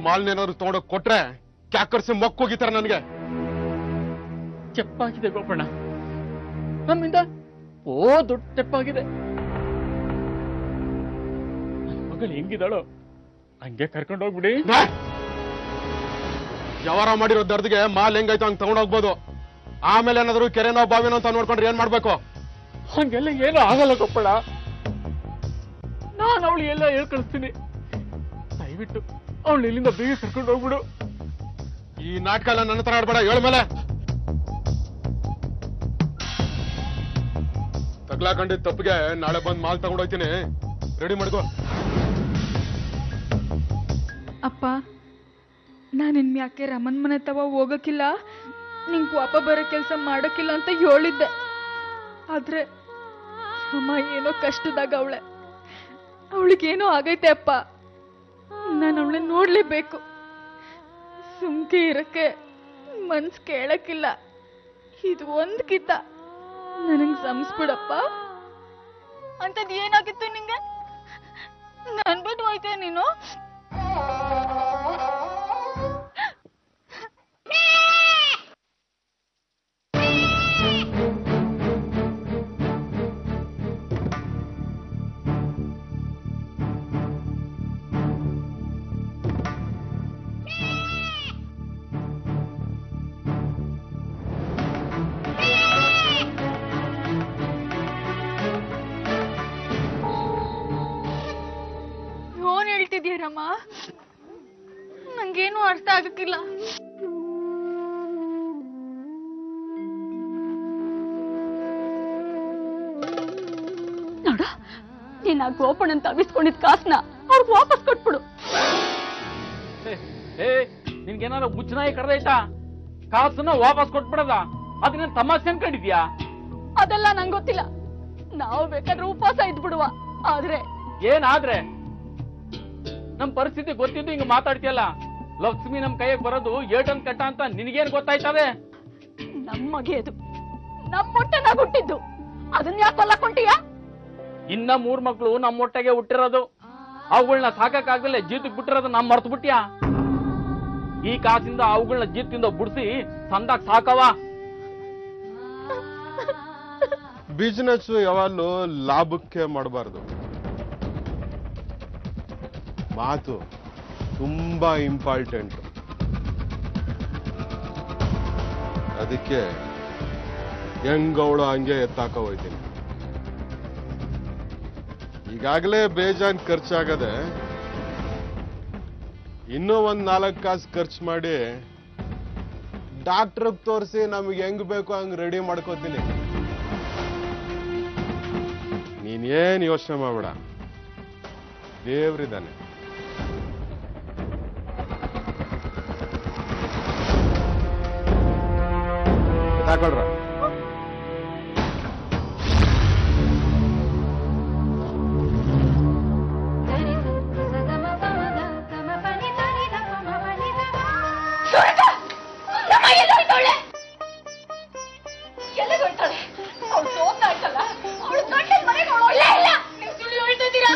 ಮಾಲ್ನೇನಾದ್ರು ತಗೊಂಡೋಗಿ ಕೊಟ್ರೆ ಕ್ಯಾಕರ್ಸಿ ಮೊಕ್ಕೋಗಿತಾರ ನನಗೆ. ಚೆಪ್ಪಾಗಿದೆ ಗೋಪಣ್ಣ, ನಮ್ಮಿಂದ ದೊಡ್ಡ ಚೆಪ್ಪಾಗಿದೆ. ಮಗಳು ಹೆಂಗಿದಾಳೋ ಹಂಗೆ ಕರ್ಕೊಂಡು ಹೋಗ್ಬಿಡಿ. ವ್ಯವಹಾರ ಮಾಡಿರೋ ದರ್ದಿಗೆ ಮಾಲ್ ಹೆಂಗಾಯ್ತು ಹಂಗ್ ತಗೊಂಡೋಗ್ಬೋದು. ಆಮೇಲೆ ಏನಾದ್ರು ಕೆರೆನೋ ಬಾವಿನೋ ಅಂತ ನೋಡ್ಕೊಂಡ್ರೆ ಏನ್ ಮಾಡ್ಬೇಕು? ಹಂಗೆಲ್ಲ ಏನೂ ಆಗಲ್ಲ ಗೋಪಣ್ಣ, ನಾನು ಅವಳು ಎಲ್ಲ ಹೇಳ್ಕಳಿಸ್ತೀನಿ. ದಯವಿಟ್ಟು ಅವಳು ಇಲ್ಲಿಂದ ಬೇಗ ಕರ್ಕೊಂಡು ಹೋಗ್ಬಿಡು. ಈ ನಾಟಕ ಎಲ್ಲ ನನ್ನ ಹತ್ರ ಆಡ್ಬೇಡ, ಹೇಳ ಮೇಲೆ. ತಗ್ಲಾಕೊಂಡಿದ್ದ ತಪ್ಪಿಗೆ ನಾಳೆ ಬಂದ್ ಮಾಲ್ ತಗೊಂಡೋಗ್ತೀನಿ, ರೆಡಿ ಮಾಡ್ಕೋ. ಅಪ್ಪ, ನಾನಿನ್ ಯಾಕೆ ರಮನ್ ಮನೆ ತವ ಹೋಗಕ್ಕಿಲ್ಲ, ನಿಂಗೆ ಕೋಪ ಬರೋ ಕೆಲಸ ಮಾಡೋಕ್ಕಿಲ್ಲ ಅಂತ ಹೇಳಿದ್ದೆ. ಆದ್ರೆ ಅಮ್ಮ ಏನೋ ಕಷ್ಟದಾಗ ಅವಳಿಗೇನೋ ಆಗೈತೆ ಅಪ್ಪ. ನಾನು ಅವಳನ್ನ ನೋಡ್ಲೇಬೇಕು. ಸುಮ್ಕೆ ಇರಕ್ಕೆ ಮನ್ಸು ಕೇಳಕ್ಕಿಲ್ಲ. ಇದು ಒಂದ್ ಕಿತ್ತ ನನಗ್ ಸಂಸ್ಬಿಡಪ್ಪ. ಅಂತದ್ ಏನಾಗಿತ್ತು ನಿಂಗೆ? ನನ್ ಬಿಟ್ಟು ಹೋಯ್ತೆ ನೀನು? ಹೇಳ್ತಿದ್ಯಾರಮ್ಮ, ನಂಗೇನು ಅರ್ಥ ಆಗಕ್ಕಿಲ್ಲ. ನೋಡ, ನೀನ್ ಆ ಗೋಪಣ್ಣನ್ ತವಿಸ್ಕೊಂಡಿದ್ ಕಾಸ್ನ ಅವ್ರಿಗೆ ವಾಪಸ್ ಕೊಟ್ಬಿಡು. ನಿನ್ಗೇನಾದ್ರು ಮುಚ್ಚನಾಯಿ ಕಡ್ದೈತಾ? ಕಾಸನ್ನ ವಾಪಸ್ ಕೊಟ್ಬಿಡದ? ಅದನ್ನ ತಮಾಷೆ ಅನ್ಕೊಂಡಿದ್ಯಾ? ಅದೆಲ್ಲ ನಂಗೆ ಗೊತ್ತಿಲ್ಲ. ನಾವು ಬೇಕಾದ್ರೆ ಉಪವಾಸ ಇದ್ಬಿಡುವ. ಆದ್ರೆ ಏನಾದ್ರೆ? ನಮ್ ಪರಿಸ್ಥಿತಿ ಗೊತ್ತಿದ್ದು ಹಿಂಗ ಮಾತಾಡ್ತಿಯಲ್ಲ. ಲಕ್ಷ್ಮಿ ನಮ್ ಕೈಯಾಗ ಬರೋದು ಏಟನ್ ಕಟ್ಟ ಅಂತ ನಿನಗೇನ್ ಗೊತ್ತಾಯ್ತದೆ? ನಮ್ಮಗೆ ಅದು ನಮ್ ಹೊಟ್ಟೆನಾಗ ಹುಟ್ಟಿದ್ದು, ಅದನ್ನ ಯಾಕೆ ಕೊಲ್ಲಕೊಂತೀಯ? ಇನ್ನ 3 ಮಕ್ಳು ನಮ್ಮ ಹೊಟ್ಟೆಗೆ ಹುಟ್ಟಿರೋದು. ಅವುಗಳನ್ನ ಸಾಕಾಗ್ದಲೆ ಜೀತಕ್ ಬಿಟ್ಟಿರೋದು ನಮ್ ಮರ್ತು ಬಿಟ್ಯಾ? ಈ ಕಾಸಿಂದ ಅವುಗಳನ್ನ ಜೀತದಿಂದ ಬಿಡಿಸಿ ಸಂದಾಗ ಸಾಕವ. ಬಿಸಿನೆಸ್ ಯಾವಾಗಲೂ ಲಾಭಕ್ಕೆ ಮಾಡಬಾರ್ದು. ಮಾತು ತುಂಬಾ ಇಂಪಾರ್ಟೆಂಟ್. ಅದಕ್ಕೆ ಹೆಂಗವಳು ಹಂಗೆ ಎತ್ತಾಕ ಹೋಯ್ತೀನಿ. ಈಗಾಗಲೇ ಬೇಜಾನ್ ಖರ್ಚಾಗದೆ, ಇನ್ನೂ ಒಂದ್ 4 ಕಾಸು ಖರ್ಚು ಮಾಡಿ ಡಾಕ್ಟ್ರಿಗೆ ತೋರಿಸಿ ನಮಗೆ ಹೆಂಗ್ ಬೇಕು ಹಂಗ್ ರೆಡಿ ಮಾಡ್ಕೋತೀನಿ. ನೀನೇನ್ ಯೋಚನೆ ಮಾಡ್ಬೇಡ, ದೇವ್ರಿದ್ದಾನೆ. ಹಾಕೊಳ್ರ. ಅವಳು ಸೋತ ಆಯ್ತಲ್ಲ, ಅವಳು ಗಂಡನ ಮನೆಗೆ ಅವಳು ಇಲ್ಲ. ನೀವು ಸುಳ್ಳು ಹೇಳ್ತಿದ್ದೀರಾ?